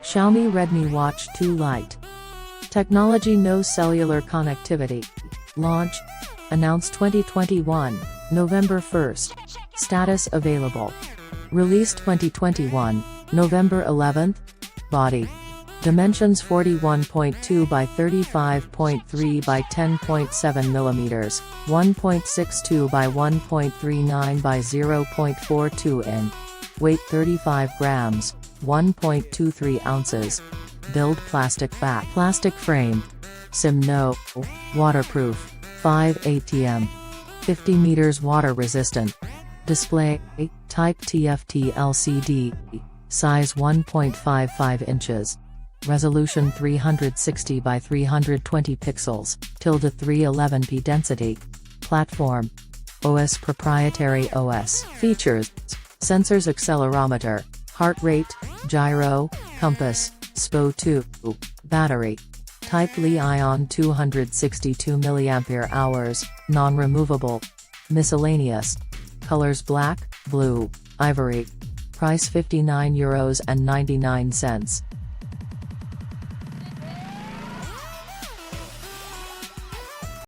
Xiaomi Redmi Watch 2 Lite. Technology: no cellular connectivity. Launch announced 2021, November 1st. Status: available. Release 2021, November 11th. Body dimensions: 41.2 by 35.3 by 10.7 mm, 1.62 by 1.39 by 0.42 in. Weight: 35 grams, 1.23 ounces. Build: plastic back, plastic frame. SIM no. Waterproof. 5 ATM. 50 meters water resistant. Display: Type TFT LCD. Size: 1.55 inches. Resolution: 360 by 320 pixels, 311p density. Platform: OS proprietary OS. Features: sensors, accelerometer, heart rate, gyro, compass, SPO2, battery. Type Li-ion 262 mAh, non-removable. Miscellaneous. Colors: black, blue, ivory. Price: €59.99.